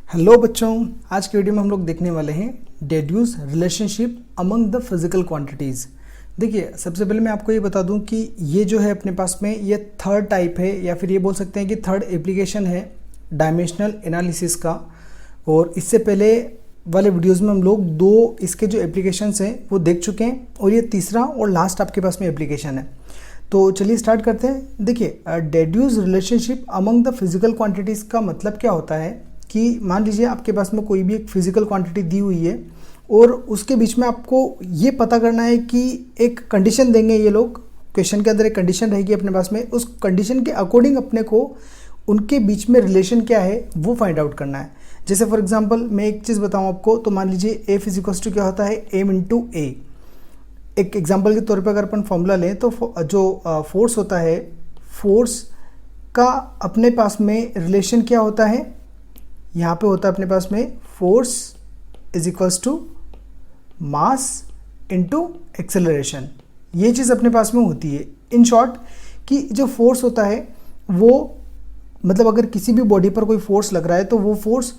Hello बच्चों, आज की वीडियो में हम लोग देखने वाले हैं deduce relationship among the physical quantities. देखिए, सबसे पहले मैं आपको ये बता दूं कि ये जो है अपने पास में ये थर्ड टाइप है या फिर ये बोल सकते हैं कि थर्ड एप्लीकेशन है डायमेंशनल एनालिसिस का। और इससे पहले वाले वीडियोज़ में हम लोग दो इसके जो एप्लीकेशंस हैं वो देख चुके हैं और ये तीसरा और लास्ट आपके पास में एप्लीकेशन है। तो चलिए स्टार्ट करते हैं। देखिए, deduce relationship among the physical quantities का मतलब क्या होता है कि मान लीजिए आपके पास में कोई भी एक फिजिकल क्वांटिटी दी हुई है और उसके बीच में आपको ये पता करना है कि एक कंडीशन देंगे ये लोग, क्वेश्चन के अंदर एक कंडीशन रहेगी अपने पास में, उस कंडीशन के अकॉर्डिंग अपने को उनके बीच में रिलेशन क्या है वो फाइंड आउट करना है। जैसे फॉर एग्जांपल मैं एक चीज़ बताऊं आपको, तो मान लीजिए एफ इज इक्वल्स टू क्या होता है, एम इंटू ए। एक एग्जाम्पल के तौर पर अगर अपन फॉर्मूला लें तो जो फोर्स होता है, फोर्स का अपने पास में रिलेशन क्या होता है, यहाँ पे होता है अपने पास में force is equals to mass into acceleration. ये चीज़ अपने पास में होती है। इन शॉर्ट कि जो फोर्स होता है वो मतलब अगर किसी भी बॉडी पर कोई फोर्स लग रहा है तो वो फोर्स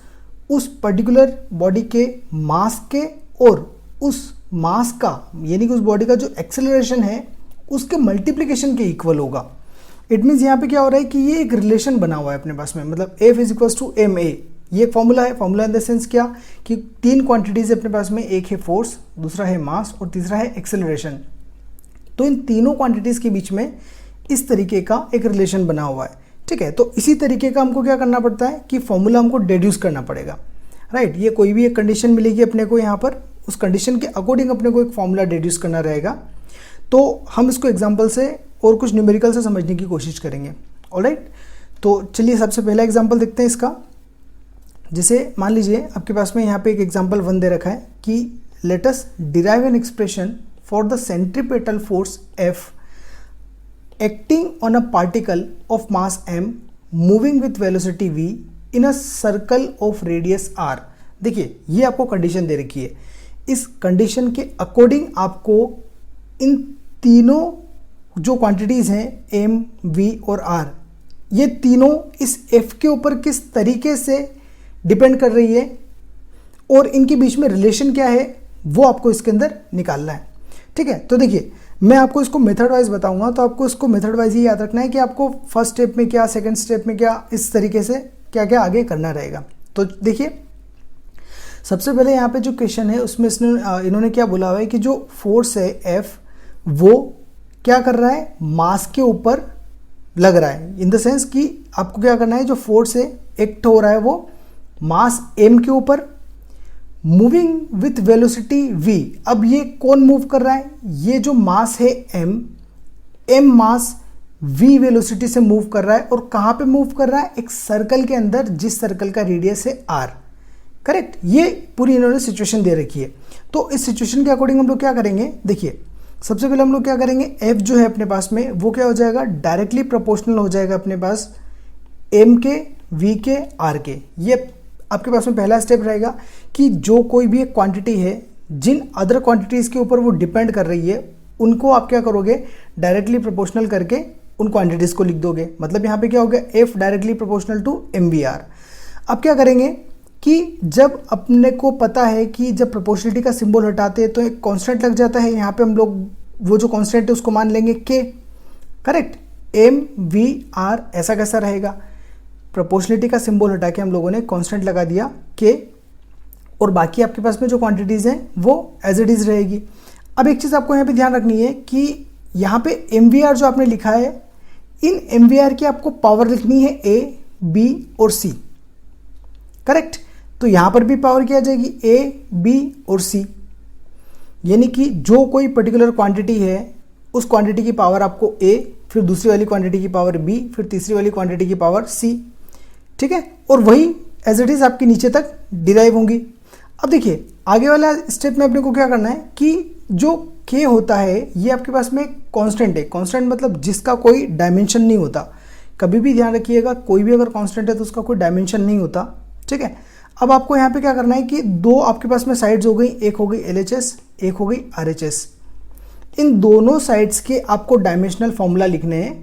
उस पर्टिकुलर बॉडी के मास के और उस मास का यानी कि उस बॉडी का जो एक्सेलरेशन है उसके मल्टीप्लिकेशन के इक्वल होगा। इट मीन्स यहाँ पे क्या हो रहा है कि ये एक रिलेशन बना हुआ है अपने पास में, मतलब f is equals to m a. ये एक फॉर्मूला है। फॉर्मूला इन द सेंस क्या कि तीन क्वांटिटीज अपने पास में, एक है फोर्स, दूसरा है मास और तीसरा है एक्सेलरेशन। तो इन तीनों क्वांटिटीज के बीच में इस तरीके का एक रिलेशन बना हुआ है। ठीक है, तो इसी तरीके का हमको क्या करना पड़ता है कि फॉर्मूला हमको डेड्यूस करना पड़ेगा। राइट, ये कोई भी एक कंडीशन मिलेगी अपने को यहाँ पर, उस कंडीशन के अकॉर्डिंग अपने को एक फॉर्मूला डेड्यूस करना रहेगा। तो हम इसको एग्जाम्पल से और कुछ न्यूमेरिकल से समझने की कोशिश करेंगे। ऑलराइट, तो चलिए सबसे पहला एग्जाम्पल देखते हैं इसका। जैसे मान लीजिए आपके पास में यहाँ पे एक एग्जाम्पल 1 दे रखा है कि let us derive an expression for the centripetal force F acting on a particle of mass m moving with velocity v in a circle of radius r। देखिए, ये आपको कंडीशन दे रखी है। इस कंडीशन के अकॉर्डिंग आपको इन तीनों जो क्वांटिटीज़ हैं m, v और r, ये तीनों इस f के ऊपर किस तरीके से डिपेंड कर रही है और इनके बीच में रिलेशन क्या है वो आपको इसके अंदर निकालना है। ठीक है, तो देखिए मैं आपको इसको मेथड वाइज बताऊंगा, तो आपको इसको मेथड वाइज ही याद रखना है कि आपको फर्स्ट स्टेप में क्या, सेकंड स्टेप में क्या, इस तरीके से क्या क्या आगे करना रहेगा। तो देखिए, सबसे पहले यहाँ पे जो क्वेश्चन है उसमें इन्होंने क्या बोला हुआ है कि जो फोर्स है एफ वो क्या कर रहा है, मास के ऊपर लग रहा है। इन द सेंस कि आपको क्या करना है, जो फोर्स है एक्ट हो रहा है वो मास m के ऊपर, मूविंग विथ वेलोसिटी v। अब ये कौन मूव कर रहा है, ये जो मास है m मास v वेलोसिटी से मूव कर रहा है। और कहाँ पे मूव कर रहा है, एक सर्कल के अंदर, जिस सर्कल का रेडियस है r। करेक्ट, ये पूरी इन्होंने सिचुएशन दे रखी है। तो इस सिचुएशन के अकॉर्डिंग हम लोग क्या करेंगे, देखिए सबसे पहले हम लोग क्या करेंगे, f जो है अपने पास में वो क्या हो जाएगा, डायरेक्टली प्रोपोर्शनल हो जाएगा अपने पास m के, v के, r के। ये आपके पास में पहला स्टेप रहेगा कि जो कोई भी एक क्वांटिटी है जिन अदर क्वांटिटीज़ के ऊपर वो डिपेंड कर रही है उनको आप क्या करोगे, डायरेक्टली प्रोपोर्शनल करके उन क्वांटिटीज़ को लिख दोगे। मतलब यहाँ पे क्या हो गया, f directly proportional to MVR। अब क्या करेंगे कि जब अपने को पता है कि जब प्रोपोर्शनलिटी का सिंबल हटाते हैं तो एक कॉन्स्टेंट लग जाता है। यहाँ पे हम लोग वो जो कॉन्स्टेंट है उसको मान लेंगे K। करेक्ट, MVR ऐसा कैसा रहेगा, प्रोपोर्शनलिटी का सिंबल हटा के हम लोगों ने कांस्टेंट लगा दिया K, और बाकी आपके पास में जो क्वांटिटीज़ हैं वो एज इट इज़ रहेगी। अब एक चीज़ आपको यहाँ पे ध्यान रखनी है कि यहाँ पे MVR जो आपने लिखा है, इन MVR की आपको पावर लिखनी है A, B और C। करेक्ट, तो यहाँ पर भी पावर क्या आ जाएगी, A, B और C। यानी कि जो कोई पर्टिकुलर क्वांटिटी है उस क्वांटिटी की पावर आपको A, फिर दूसरी वाली क्वांटिटी की पावर B, फिर तीसरी वाली क्वांटिटी की पावर C। ठीक है, और वही एज इट इज आपके नीचे तक डिराइव होंगी। अब देखिए आगे वाला स्टेप में अपने को क्या करना है कि जो K होता है ये आपके पास में कांस्टेंट है। कांस्टेंट मतलब जिसका कोई डायमेंशन नहीं होता। कभी भी ध्यान रखिएगा, कोई भी अगर कांस्टेंट है तो उसका कोई डायमेंशन नहीं होता। ठीक है, अब आपको यहाँ पे क्या करना है कि दो आपके पास में साइड्स हो गई, एक हो गई LHS, एक हो गई RHS। इन दोनों साइड्स के आपको डायमेंशनल फॉर्मूला लिखने हैं।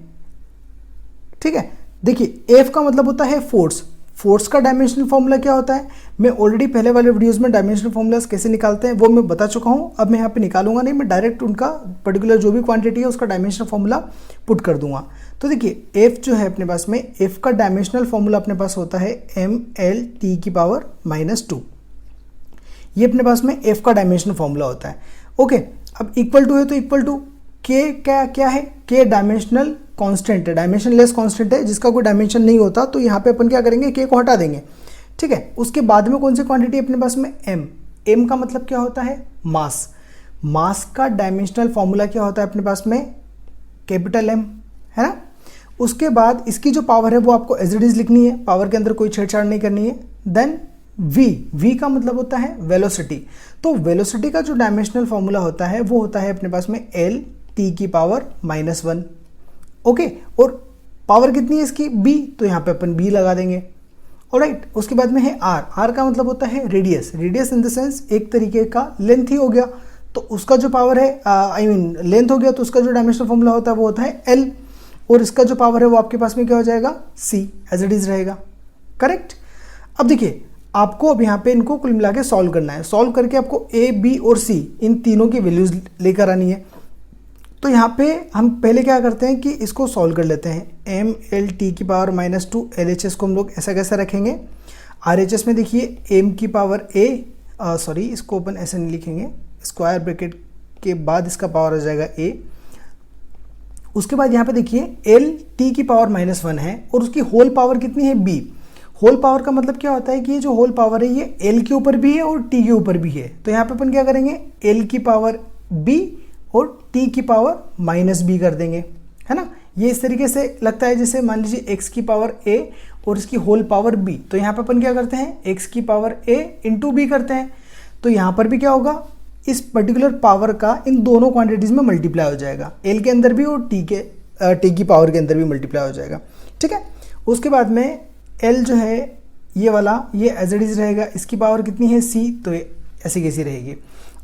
ठीक है, देखिए एफ का मतलब होता है फोर्स। फोर्स का डायमेंशनल फॉर्मूला क्या होता है, मैं ऑलरेडी पहले वाले वीडियोस में डायमेंशनल फॉर्मूलाज कैसे निकालते हैं वो मैं बता चुका हूँ। अब मैं यहाँ पे निकालूंगा नहीं, मैं डायरेक्ट उनका पर्टिकुलर जो भी क्वांटिटी है उसका डायमेंशनल फॉर्मूला पुट कर दूंगा। तो देखिए एफ जो है अपने पास में, एफ का डायमेंशनल फॉर्मूला अपने पास होता है ml(t⁻²). ये अपने पास में एफ का डायमेंशनल फॉर्मूला होता है। ओके, अब इक्वल टू है तो इक्वल टू के क्या है, के डायमेंशनल कांस्टेंट है, डायमेंशन लेस कांस्टेंट है जिसका कोई डायमेंशन नहीं होता, तो यहाँ पे अपन क्या करेंगे, के को हटा देंगे। ठीक है, उसके बाद में कौन सी क्वांटिटी अपने पास में, एम का मतलब क्या होता है, मास। मास का डायमेंशनल फॉर्मूला क्या होता है अपने पास में, कैपिटल एम, है ना। उसके बाद इसकी जो पावर है वो आपको एज इट इज लिखनी है, पावर के अंदर कोई छेड़छाड़ नहीं करनी है। देन वी का मतलब होता है वेलोसिटी। तो वेलोसिटी का जो डायमेंशनल फॉर्मूला होता है वो होता है अपने पास में L(t⁻⁻1). ओके, और पावर कितनी है इसकी, b, तो यहाँ पे अपन b लगा देंगे। ऑलराइट, उसके बाद में है r का मतलब होता है radius. Radius in the sense एक तरीके का लेंथ ही हो गया, तो उसका जो पावर है लेंथ हो गया, तो उसका जो डायमेंशनल फॉर्मूला होता है वो होता है l, और इसका जो पावर है वो आपके पास में क्या हो जाएगा, c, एज इट इज रहेगा। करेक्ट। अब देखिए आपको अब यहाँ पे इनको कुल मिला के सॉल्व करना है। सॉल्व करके आपको a, b और c इन तीनों की वैल्यूज लेकर आनी है। तो यहाँ पे हम पहले क्या करते हैं कि इसको सॉल्व कर लेते हैं। ml(t⁻²) LHS को हम लोग ऐसा कैसा रखेंगे, RHS में देखिए इसको अपन ऐसे नहीं लिखेंगे, स्क्वायर ब्रैकेट के बाद इसका पावर आ जाएगा a। उसके बाद यहाँ पे देखिए L(t⁻⁻1) है और उसकी होल पावर कितनी है, b। होल पावर का मतलब क्या होता है कि ये जो होल पावर है ये L के ऊपर भी है और T के ऊपर भी है। तो यहाँ पे अपन क्या करेंगे, L की पावर b और T की पावर -b कर देंगे, है ना। ये इस तरीके से लगता है जैसे मान लीजिए x की पावर a और इसकी होल पावर b। तो यहाँ पे अपन क्या करते हैं, x की पावर a इंटू b करते हैं। तो यहाँ पर भी क्या होगा, इस पर्टिकुलर पावर का इन दोनों क्वांटिटीज में मल्टीप्लाई हो जाएगा, l के अंदर भी और t की पावर के अंदर भी मल्टीप्लाई हो जाएगा। ठीक है, उसके बाद में l जो है ये वाला, ये एज इट इज रहेगा, इसकी पावर कितनी है, c, तो ऐसी कैसी रहेगी।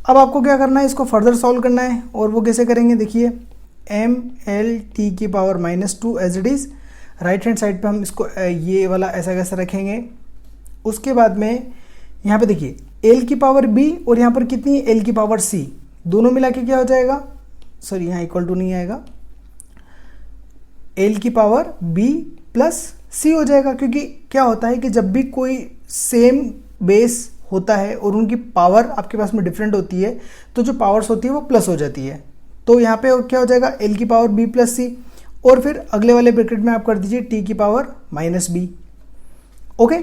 अब आपको क्या करना है, इसको फर्दर सॉल्व करना है, और वो कैसे करेंगे, देखिए ml(t⁻²) as it is, right hand side पे हम इसको ये वाला ऐसा कैसा रखेंगे। उसके बाद में यहाँ पे देखिए l की पावर b और यहाँ पर कितनी है, l की पावर c, दोनों मिला के क्या हो जाएगा, सॉरी यहाँ इक्वल टू नहीं आएगा, l की पावर b प्लस c हो जाएगा। क्योंकि क्या होता है कि जब भी कोई सेम बेस होता है और उनकी पावर आपके पास में डिफरेंट होती है, तो जो पावर्स होती है वो प्लस हो जाती है। तो यहाँ पे क्या हो जाएगा, l की पावर b प्लस c, और फिर अगले वाले ब्रैकेट में आप कर दीजिए t की पावर -b। ओके,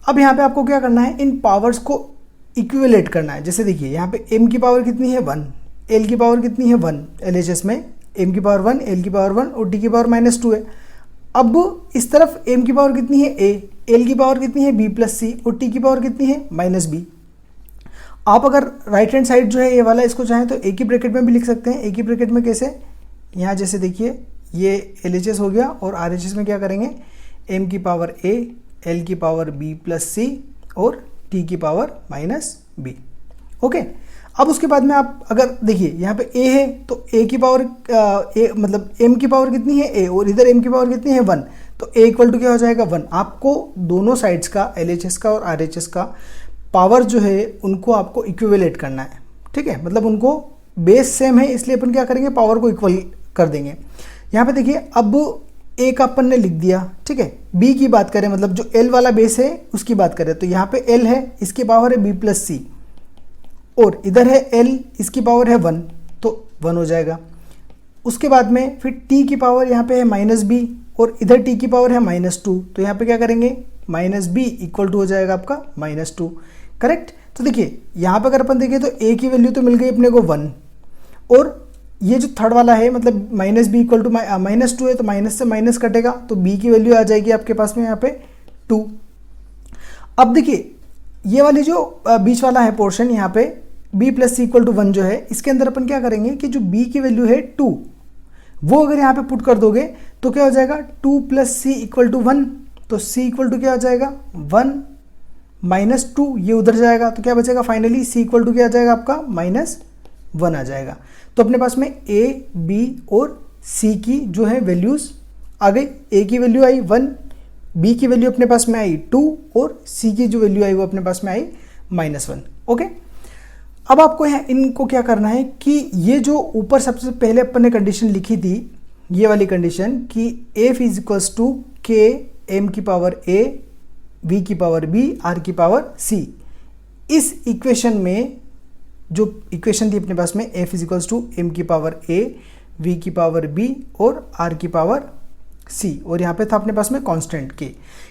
अब यहाँ पे आपको क्या करना है, इन पावर्स को इक्विवेलेट करना है। जैसे देखिए यहाँ पे m की पावर कितनी है 1, l की पावर कितनी है 1, LHS में m की पावर 1, l की पावर 1 और t की पावर -2 है। अब इस तरफ m की पावर कितनी है a, l की पावर कितनी है b प्लस c और t की पावर कितनी है -b। आप अगर राइट हैंड साइड जो है ये वाला इसको चाहें तो एक ही ब्रैकेट में भी लिख सकते हैं। एक ही ब्रैकेट में कैसे, यहाँ जैसे देखिए ये LHS हो गया और RHS में क्या करेंगे, m की पावर a, l की पावर b प्लस c और t की पावर -b। ओके, अब उसके बाद में आप अगर देखिए यहाँ पे a है तो a की पावर मतलब m की पावर कितनी है a और इधर m की पावर कितनी है 1, तो a इक्वल टू क्या हो जाएगा 1। आपको दोनों साइड्स का, LHS का और RHS का पावर जो है उनको आपको इक्विवेलेट करना है। ठीक है, मतलब उनको बेस सेम है इसलिए अपन क्या करेंगे, पावर को इक्वल कर देंगे। यहाँ पे देखिए अब a का अपन ने लिख दिया। ठीक है, b की बात करें, मतलब जो l वाला बेस है उसकी बात करें, तो यहाँ पे l है, इसकी पावर है b प्लस c, और इधर है l, इसकी पावर है 1, तो 1 हो जाएगा। उसके बाद में फिर t की पावर यहाँ पे है -b और इधर t की पावर है -2, तो यहाँ पे क्या करेंगे, -b इक्वल टू हो जाएगा आपका -2। करेक्ट। तो देखिए यहाँ पे अगर अपन देखें तो a की वैल्यू तो मिल गई अपने को 1, और ये जो थर्ड वाला है मतलब -b इक्वल टू -2 है, तो माइनस से माइनस कटेगा तो b की वैल्यू आ जाएगी आपके पास में यहाँ पे 2। अब देखिए ये वाली जो बीच वाला है पोर्शन, यहाँ पे b प्लस c इक्वल टू 1 जो है, इसके अंदर अपन क्या करेंगे कि जो b की वैल्यू है 2, वो अगर यहाँ पे पुट कर दोगे तो क्या हो जाएगा, 2 प्लस c इक्वल टू 1, तो c इक्वल टू क्या हो जाएगा 1 -2, ये उधर जाएगा तो क्या बचेगा, फाइनली c इक्वल टू क्या आ जाएगा आपका -1 आ जाएगा। तो अपने पास में a, b और c की जो है वैल्यूज आ गई। a की वैल्यू आई 1, बी की वैल्यू अपने पास में आई 2 और सी की जो वैल्यू आई वो अपने पास में आई -1। ओके, अब आपको यहाँ इनको क्या करना है कि ये जो ऊपर सबसे पहले अपन ने कंडीशन लिखी थी, ये वाली कंडीशन कि f is equals to k m की पावर a v की पावर b r की पावर c, इस इक्वेशन में जो इक्वेशन थी अपने पास में f is equals to m की पावर a v की पावर b और r की पावर c, और यहाँ पे था अपने पास में कांस्टेंट k।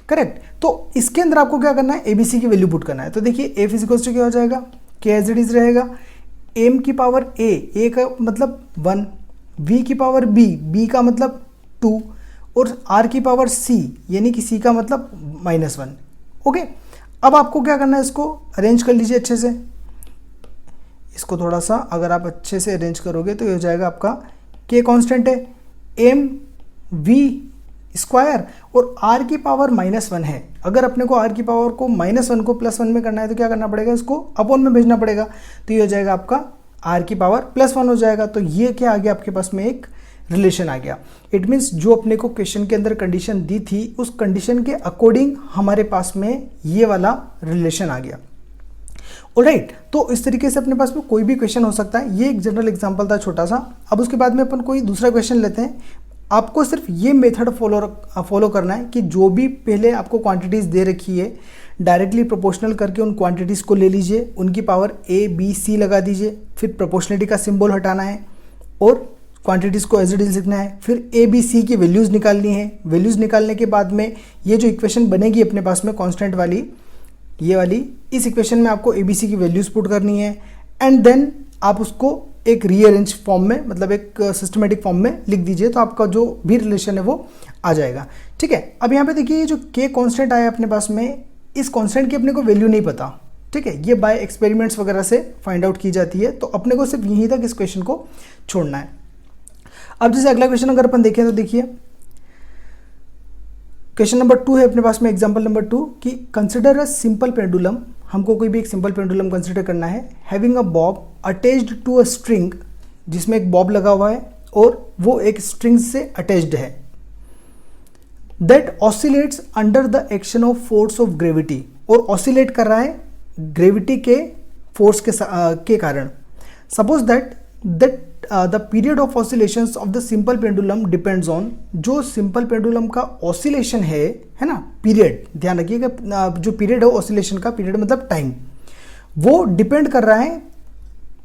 करेक्ट, तो इसके अंदर आपको क्या करना है, abc की वैल्यू पुट करना है। तो देखिए f इज इक्वल्स टू क्या हो जाएगा, k एज इट इज रहेगा, m की पावर a का मतलब 1, v की पावर b का मतलब 2 और r की पावर c यानी कि c का मतलब -1। ओके, अब आपको क्या करना है, इसको अरेंज कर लीजिए अच्छे से। इसको थोड़ा सा अगर आप अच्छे से अरेंज करोगे तो ये हो जाएगा आपका k कांस्टेंट है, m v स्क्वायर और r की पावर -1 है। अगर अपने को r की पावर को -1 को +1 में करना है तो क्या करना पड़ेगा, इसको अपॉन में भेजना पड़ेगा। तो ये हो जाएगा आपका r की पावर +1 हो जाएगा। तो ये क्या आ गया आपके पास में, एक रिलेशन आ गया। इट मीन्स जो अपने को क्वेश्चन के अंदर कंडीशन दी थी उस कंडीशन के अकॉर्डिंग हमारे पास में ये वाला रिलेशन आ गया। ऑलराइट, तो इस तरीके से अपने पास में कोई भी क्वेश्चन हो सकता है। ये एक जनरल एग्जांपल था छोटा सा। अब उसके बाद में अपन कोई दूसरा क्वेश्चन लेते हैं। आपको सिर्फ ये मेथड फॉलो करना है कि जो भी पहले आपको क्वांटिटीज़ दे रखी है डायरेक्टली प्रोपोर्शनल करके उन क्वांटिटीज़ को ले लीजिए, उनकी पावर a b c लगा दीजिए, फिर प्रोपोर्शनलिटी का सिंबल हटाना है और क्वांटिटीज़ को एज इट इज लिखना है, फिर a b c की वैल्यूज़ निकालनी है। वैल्यूज़ निकालने के बाद में ये जो इक्वेशन बनेगी अपने पास में कांस्टेंट वाली, ये वाली, इस इक्वेशन में आपको a b c की वैल्यूज़ पुट करनी है एंड देन आप उसको एक रीअरेंज फॉर्म में, मतलब एक सिस्टमेटिक फॉर्म में लिख दीजिए, तो आपका जो भी रिलेशन है वो आ जाएगा। ठीक है, अब यहाँ पे देखिए ये जो k कांस्टेंट आया अपने पास में, इस कांस्टेंट की अपने को वैल्यू नहीं पता। ठीक है, ये बाय एक्सपेरिमेंट्स वगैरह से फाइंड आउट की जाती है। तो अपने को सिर्फ यहीं तक इस क्वेश्चन को छोड़ना है। अब जैसे अगला क्वेश्चन अगर अपन देखें तो देखिए क्वेश्चन नंबर 2 है अपने पास में, एग्जाम्पल नंबर 2 कि कंसिडर अ सिंपल पेंडुलम। हमको कोई भी एक सिंपल पेंडुलम कंसिडर करना है, having a bob attached to a string, जिसमें एक बॉब लगा हुआ है और वो एक स्ट्रिंग से अटैच्ड है, that oscillates under the action of force of gravity, और ऑसिलेट कर रहा है ग्रेविटी के फोर्स के कारण। Suppose that the period of oscillations of the simple pendulum depends on, जो सिंपल पेंडुलम का ऑसिलेशन है ना, पीरियड, ध्यान रखिएगा जो पीरियड है ऑसिलेशन का, पीरियड मतलब टाइम, वो डिपेंड कर रहा है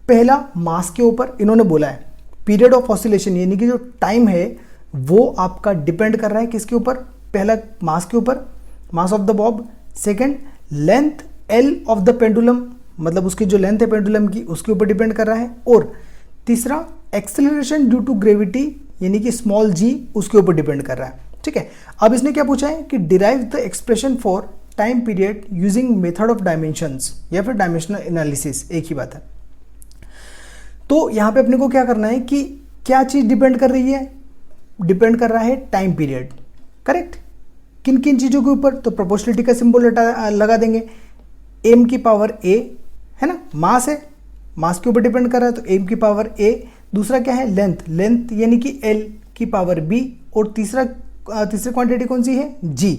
पहला मास के ऊपर। इन्होंने बोला है पीरियड ऑफ ऑसिलेशन यानी कि जो टाइम है वो आपका डिपेंड कर रहा है किसके ऊपर, पहला मास के ऊपर, mass of the Bob. Second, length L of the pendulum, मतलब उसकी जो लेंथ है पेंडुलम की उसके ऊपर डिपेंड कर रहा है। और तीसरा, एक्सेलरेशन ड्यू टू ग्रेविटी यानी कि स्मॉल जी, उसके ऊपर डिपेंड कर रहा है। ठीक है, अब इसने क्या पूछा है कि derive the expression for time period using method of dimensions या फिर डायमेंशनल एनालिसिस, एक ही बात है। तो यहां पे अपने को क्या करना है कि क्या चीज डिपेंड कर रही है, डिपेंड कर रहा है टाइम पीरियड। करेक्ट, किन किन चीजों के ऊपर, तो प्रोपोर्शनलिटी का सिंबल लगा देंगे। m की पावर a है ना, मास है, मास के ऊपर डिपेंड कर रहा है तो m की पावर a। दूसरा क्या है, लेंथ, लेंथ यानी कि l की पावर b। और तीसरी क्वांटिटी कौन सी है, g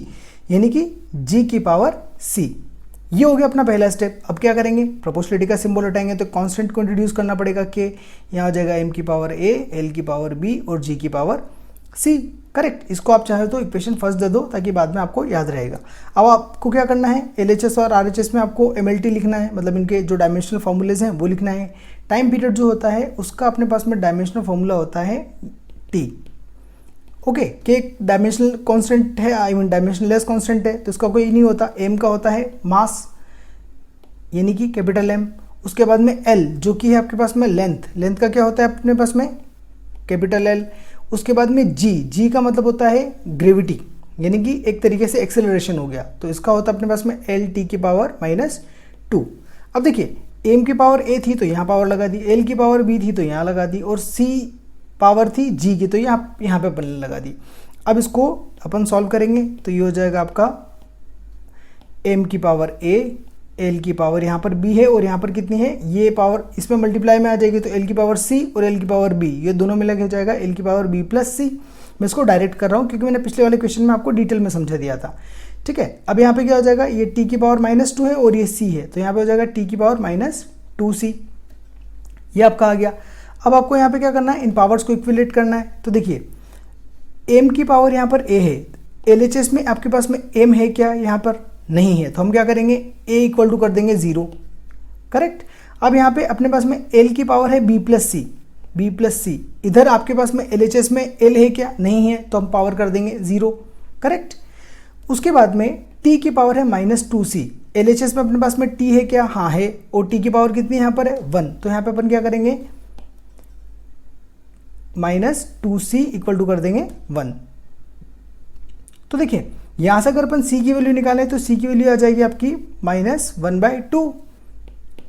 यानी कि g की पावर c। ये हो गया अपना पहला स्टेप। अब क्या करेंगे, प्रोपोर्शनलिटी का सिंबल हटाएंगे तो कांस्टेंट को इंट्रोड्यूस करना पड़ेगा k, यहाँ हो जाएगा m की पावर a, l की पावर b और g की पावर c। करेक्ट, इसको आप चाहे तो इक्वेशन फर्स्ट दे दो ताकि बाद में आपको याद रहेगा। अब आपको क्या करना है, LHS और RHS में आपको MLT लिखना है, मतलब इनके जो डायमेंशनल फॉर्मूलेज हैं वो लिखना है। टाइम पीरियड जो होता है उसका अपने पास में डायमेंशनल फॉर्मूला होता है T। ओके, के एक डायमेंशनल कांस्टेंट है, I mean dimensional less constant है, तो इसका कोई नहीं होता। m का होता है मास यानी कि कैपिटल M। उसके बाद में l जो कि है आपके पास में लेंथ, लेंथ का क्या होता है अपने पास में, कैपिटल L। उसके बाद में g का मतलब होता है ग्रेविटी यानी कि एक तरीके से एक्सेलरेशन हो गया, तो इसका होता है अपने पास में LT की पावर -2। अब देखिए m की पावर a थी तो यहाँ पावर लगा दी, l की पावर b थी तो यहाँ लगा दी, और c पावर थी g की तो यहाँ पे अपन लगा दी। अब इसको अपन सॉल्व करेंगे तो ये हो जाएगा आपका m की पावर a, l की पावर यहाँ पर b है और यहाँ पर कितनी है, ये पावर इसमें मल्टीप्लाई में आ जाएगी तो l की पावर c और l की पावर b, ये दोनों मिला के हो जाएगा l की पावर b प्लस c। मैं इसको डायरेक्ट कर रहा हूँ क्योंकि मैंने पिछले वाले क्वेश्चन में आपको डिटेल में समझा दिया था। ठीक है, अब यहाँ पे क्या हो जाएगा, ये टी की पावर -2 है और ये सी है, तो यहाँ पे हो जाएगा टी की पावर -2c, ये आपका आ गया। अब आपको यहाँ पे क्या करना है, इन पावर्स को इक्विलेट करना है। तो देखिए m की पावर यहाँ पर a है, LHS में आपके पास में m है क्या, यहाँ पर नहीं है, तो हम क्या करेंगे a इक्वल टू कर देंगे 0, करेक्ट। अब यहाँ पे अपने पास में l की पावर है b+c, इधर आपके पास में LHS में l है क्या, नहीं है, तो हम पावर कर देंगे 0, करेक्ट। उसके बाद में t की पावर है -2c, LHS में अपने पास में t है क्या, हाँ है, और t की पावर कितनी यहाँ पर है 1, तो यहाँ पे अपन क्या करेंगे -2c इक्वल टू कर देंगे 1। तो देखिए यहां से अगर अपन c की वैल्यू निकालें तो c की वैल्यू आ जाएगी आपकी -1/2,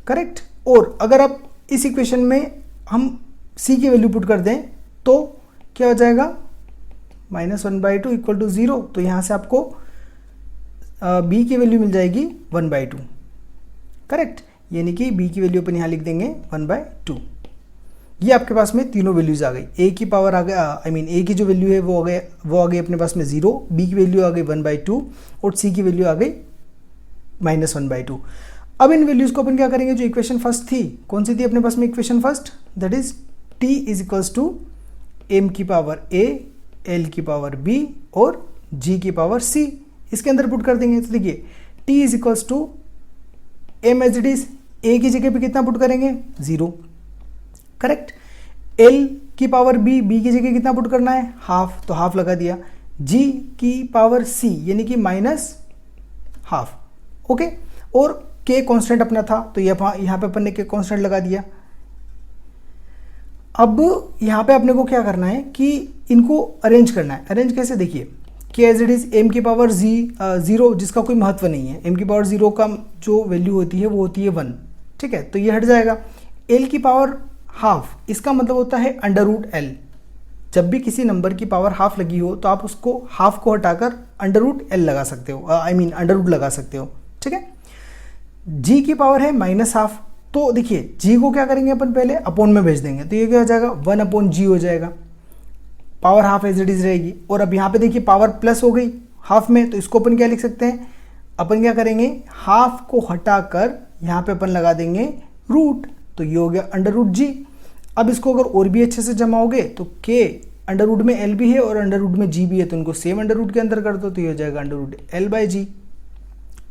करेक्ट। और अगर आप इस इक्वेशन में हम c की वैल्यू पुट कर दें तो क्या हो जाएगा -1/2 इक्वल टू 0, तो यहां से आपको b की वैल्यू मिल जाएगी 1/2, करेक्ट। यानी कि b की वैल्यू अपन यहां लिख देंगे 1/2। ये आपके पास में तीनों वैल्यूज आ गई, a की पावर आ गया, a की जो वैल्यू है वो आ गई अपने पास में 0, b की वैल्यू आ गई 1/2 और c की वैल्यू आ गई -1/2। अब इन वैल्यूज को अपन क्या करेंगे, जो इक्वेशन फर्स्ट थी, कौन सी थी अपने पास में equation first, that is t is equals to m की पावर a, l की पावर b और g की पावर c, इसके अंदर पुट कर देंगे। तो देखिए t is equals to m as it is, a की जगह पे कितना पुट करेंगे 0, करेक्ट। l की पावर b, b की जगह कितना पुट करना है हाफ, तो हाफ लगा दिया। g की पावर c यानी कि -½ ओके, और k कांस्टेंट अपना था तो यहाँ पे अपन ने k कांस्टेंट लगा दिया। अब यहाँ पे अपने को क्या करना है कि इनको अरेंज करना है। अरेंज कैसे, देखिए k as it is m की पावर 0 जिसका कोई महत्व नहीं है, m की पावर 0 का जो वैल्यू होती है वो होती है 1, ठीक है, तो ये हट जाएगा। l की पावर हाफ, इसका मतलब होता है √l, जब भी किसी नंबर की पावर हाफ लगी हो तो आप उसको हाफ को हटाकर √l लगा सकते हो, √, लगा सकते हो, ठीक है। g की पावर है -½ तो देखिए g को क्या करेंगे अपन पहले अपॉन में भेज देंगे, तो ये क्या हो जाएगा 1/g हो जाएगा, power half as it is रहेगी। और अब यहाँ पे देखिए पावर प्लस हो गई हाफ में, तो इसको अपन क्या लिख सकते हैं, अपन क्या करेंगे हाफ को हटाकर यहाँ पे अपन लगा देंगे रूट, तो ये हो गया √g। अब इसको अगर और भी अच्छे से जमाओगे तो k √ में l भी है और √ में g भी है, तो इनको सेम √ के अंदर कर दो, तो ये हो जाएगा √l/g,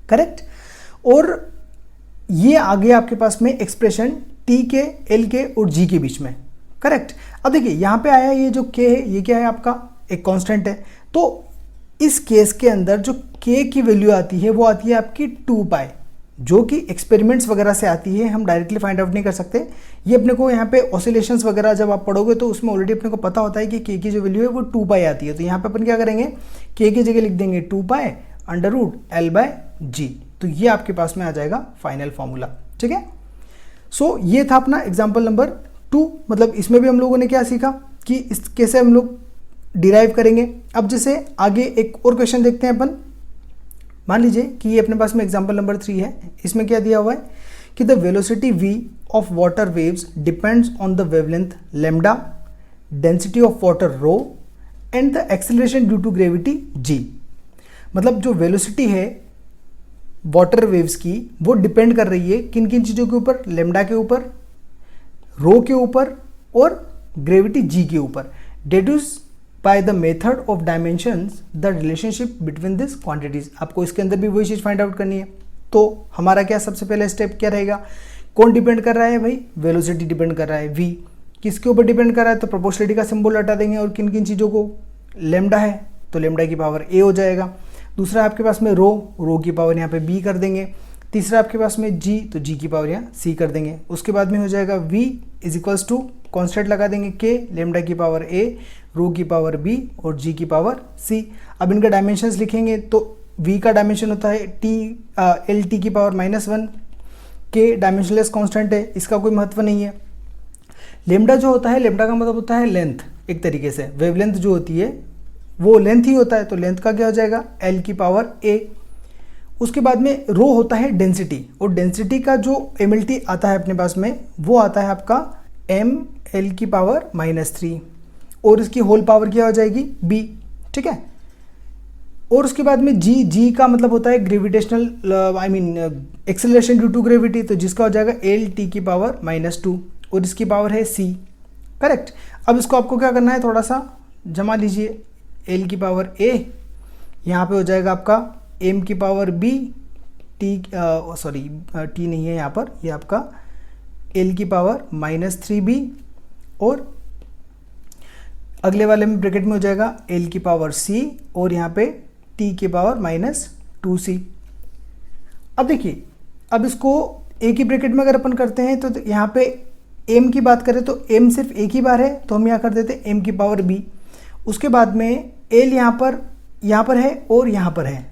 करेक्ट। और ये आ गया आपके पास में एक्सप्रेशन t के, l के और g के बीच में, करेक्ट। अब देखिए यहाँ पे आया ये जो k है, ये क्या है आपका एक कांस्टेंट है, तो इस केस के अंदर जो k की वैल्यू आती है वो आती है आपकी 2π, जो कि एक्सपेरिमेंट्स वगैरह से आती है, हम डायरेक्टली फाइंड आउट नहीं कर सकते। ये अपने को यहाँ पे ऑसिलेशंस वगैरह जब आप पढ़ोगे तो उसमें ऑलरेडी अपने को पता होता है कि k की जो वैल्यू है वो 2π आती है, तो यहाँ पे अपन क्या करेंगे k की जगह लिख देंगे 2π √l/g, तो ये आपके पास में आ जाएगा फाइनल फॉर्मूला, ठीक है। सो ये था अपना एग्जाम्पल नंबर 2, मतलब इसमें भी हम लोगों ने क्या सीखा कि इस कैसे हम लोग डिराइव करेंगे। अब जैसे आगे एक और क्वेश्चन देखते हैं अपन। मान लीजिए कि ये अपने पास में एग्जाम्पल नंबर 3 है, इसमें क्या दिया हुआ है कि the velocity v of water waves depends on the wavelength lambda, density of water rho and the acceleration due to gravity g। मतलब जो वेलोसिटी है वाटर वेव्स की वो डिपेंड कर रही है किन किन चीज़ों के ऊपर, लैम्डा के ऊपर, रो के ऊपर और ग्रेविटी g के ऊपर। Deduce by the method of dimensions the relationship between this quantities. आपको इसके अंदर भी वही चीज़ फाइंड आउट करनी है। तो हमारा क्या सबसे पहले स्टेप क्या रहेगा, कौन डिपेंड कर रहा है भाई, वेलोसिटी डिपेंड कर रहा है, v किसके ऊपर डिपेंड कर रहा है, तो प्रोपोर्शनलिटी का सिंबल हटा देंगे, और किन किन चीज़ों को, लैम्डा है तो लैम्डा की पावर a हो जाएगा। दूसरा आपके पास में रो की पावर यहाँ पे b कर देंगे। तीसरा आपके पास में g, तो g की पावर यहाँ c कर देंगे। उसके बाद में हो जाएगा v is equals to constant लगा देंगे k, लैम्डा की पावर a, रो की पावर b और g की पावर c। अब इनका डायमेंशंस लिखेंगे तो v का डायमेंशन होता है lt की पावर -1, k डायमेंशनलेस कांस्टेंट है, इसका कोई महत्व नहीं है। लैम्डा जो होता है, लैम्डा का मतलब होता है लेंथ, एक तरीके से वेवलेंथ जो होती है वो लेंथ ही होता है, तो लेंथ का क्या हो जाएगा l की पावर a। उसके बाद में रो होता है डेंसिटी, और डेंसिटी का जो mlt आता है अपने पास में वो आता है आपका ml की पावर -3। और इसकी होल पावर क्या हो जाएगी b, ठीक है। और उसके बाद में g का मतलब होता है gravitational I mean acceleration due to gravity, तो जिसका हो जाएगा l t की पावर -2 और इसकी पावर है c, करेक्ट। अब इसको आपको क्या करना है, थोड़ा सा जमा लीजिए, l की पावर a, यहाँ पे हो जाएगा आपका m की पावर b, t नहीं है यहाँ पर, ये आपका l की पावर -3b और अगले वाले में ब्रैकेट में हो जाएगा l की पावर c और यहाँ पे t की पावर -2c। अब देखिए, अब इसको एक ही ब्रैकेट में अगर अपन करते हैं तो यहाँ पे m की बात करें तो m सिर्फ एक ही बार है, तो हम यहाँ कर देते हैं m की पावर b। उसके बाद में l यहाँ पर है और यहाँ पर है,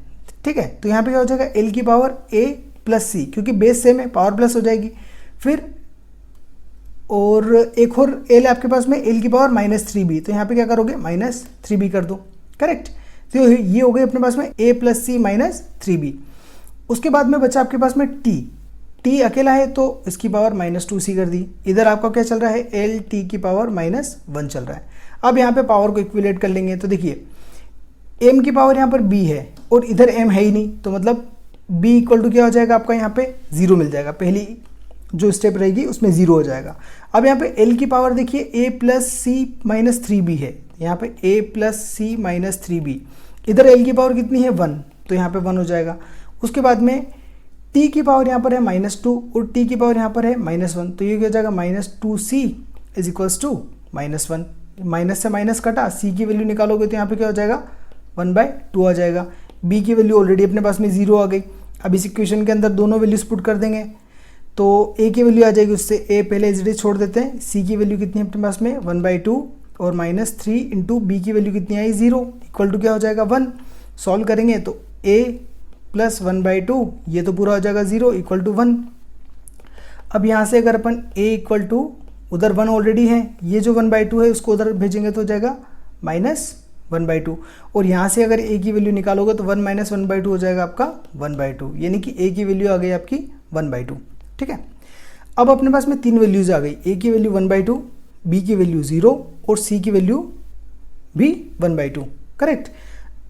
ठीक है। तो यहाँ पे क्या हो जाएगा l की पावर a प्लस c, क्योंकि बेस सेम है, पावर प्लस हो जाएगी। फिर और एक और l आपके पास में l की पावर -3b, तो यहाँ पे क्या करोगे -3b कर दो, करेक्ट। तो ये हो गई अपने पास में a प्लस सी -3b। उसके बाद में बचा आपके पास में t अकेला है तो इसकी पावर -2c कर दी। इधर आपका क्या चल रहा है, l t की पावर -1 चल रहा है। अब यहाँ पे पावर को इक्विलेट कर लेंगे, तो देखिए m की पावर यहाँ पर b है और इधर m है ही नहीं, तो मतलब b इक्वल टू क्या हो जाएगा आपका, यहाँ पे 0 मिल जाएगा, पहली जो स्टेप रहेगी उसमें 0 हो जाएगा। अब यहाँ पे l की पावर देखिए a प्लस सी -3b है, यहाँ पे a प्लस सी -3b, इधर l की पावर कितनी है 1, तो यहाँ पे 1 हो जाएगा। उसके बाद में t की पावर यहाँ पर है -2 और t की पावर यहाँ पर है -1, तो ये क्या हो जाएगा -2c is equals to -1, minus से माइनस कटा, c की वैल्यू निकालोगे तो यहाँ पे क्या हो जाएगा 1/2 आ जाएगा। b की वैल्यू ऑलरेडी अपने पास में 0 आ गई। अब इस इक्वेशन के अंदर दोनों वैल्यूज पुट कर देंगे तो a की वैल्यू आ जाएगी, उससे a पहले एज इट इज छोड़ देते हैं। c की वैल्यू कितनी है अपने पास में 1/2 और -3 इंटू बी की वैल्यू कितनी आई 0 इक्वल टू क्या हो जाएगा 1। सॉल्व करेंगे तो a प्लस 1/2 ये तो पूरा हो जाएगा 0 इक्वल टू 1। अब यहाँ से अगर अपन a इक्वल टू, उधर 1 ऑलरेडी है, ये जो 1/2 है उसको उधर भेजेंगे तो हो जाएगा -1/2 और यहाँ से अगर a की वैल्यू निकालोगे तो 1 - 1/2 हो जाएगा आपका 1/2, यानी कि a की वैल्यू आ गई आपकी 1/2, ठीक है। अब अपने पास में 3 वैल्यूज आ गई, a की वैल्यू 1/2, b की वैल्यू 0 और c की वैल्यू भी 1/2, करेक्ट।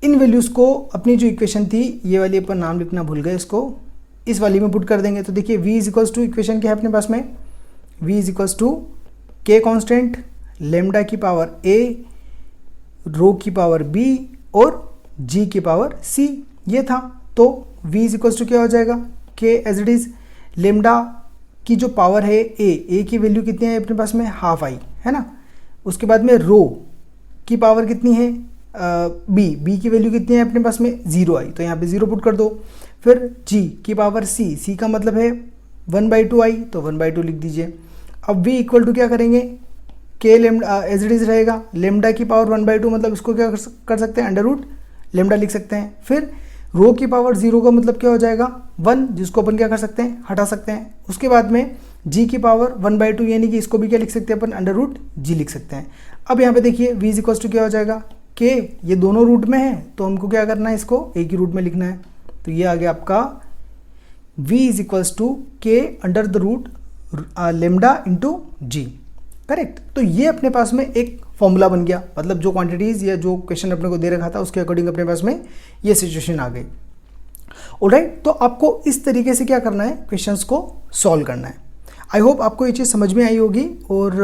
इन वैल्यूज़ को अपनी जो इक्वेशन थी, ये वाली अपन नाम लिखना भूल गए, इसको इस वाली में पुट कर देंगे। तो देखिए v इक्वल्स टू, इक्वेशन क्या है अपने पास में, v equals to k constant, lambda की पावर a, रो की पावर b और g की पावर c, ये था। तो v इक्वल्स टू क्या हो जाएगा, k as it is, lambda की जो पावर है a की वैल्यू कितनी है अपने पास में हाफ आई है ना। उसके बाद में रो की पावर कितनी है b की वैल्यू कितनी है अपने पास में 0 आई, तो यहाँ पे 0 पुट कर दो। फिर g की पावर c का मतलब है 1/2 आई, तो 1/2 लिख दीजिए। अब v इक्वल टू क्या करेंगे, k lambda as it is रहेगा, लेमडा की पावर 1/2 मतलब इसको क्या कर सकते हैं, अंडर रूट लेमडा लिख सकते हैं। फिर रो की पावर 0 का मतलब क्या हो जाएगा 1, जिसको अपन क्या कर सकते हैं, हटा सकते हैं। उसके बाद में g की पावर 1/2 यानी कि इसको भी क्या लिख सकते हैं अपन, अंडर रूट g लिख सकते हैं। अब यहाँ पे देखिए v इक्वल टू क्या हो जाएगा, k, ये दोनों रूट में है तो हमको क्या करना है, इसको एक ही रूट में लिखना है। तो ये आ गया आपका v equals to k under the root lambda into g, correct. तो ये अपने पास में एक फॉर्मूला बन गया, मतलब जो क्वांटिटीज़ या जो क्वेश्चन अपने को दे रखा था उसके अकॉर्डिंग अपने पास में ये सिचुएशन आ गई। ऑलराइट, तो आपको इस तरीके से क्या करना है, क्वेश्चंस को सॉल्व करना है। आई होप आपको ये चीज़ समझ में आई होगी और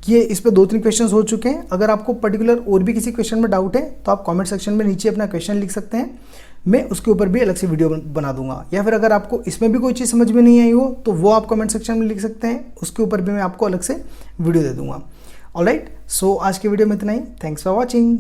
ये इस पे 2-3 क्वेश्चंस हो चुके हैं। अगर आपको पर्टिकुलर और भी किसी क्वेश्चन में डाउट है तो आप कमेंट सेक्शन में नीचे अपना क्वेश्चन लिख सकते हैं, मैं उसके ऊपर भी अलग से वीडियो बना दूंगा। या फिर अगर आपको इसमें भी कोई चीज़ समझ में नहीं आई हो तो वो आप कमेंट सेक्शन में लिख सकते हैं, उसके ऊपर भी मैं आपको अलग से वीडियो दे दूंगा। ऑलराइट, सो आज के वीडियो में इतना ही। Thanks for watching.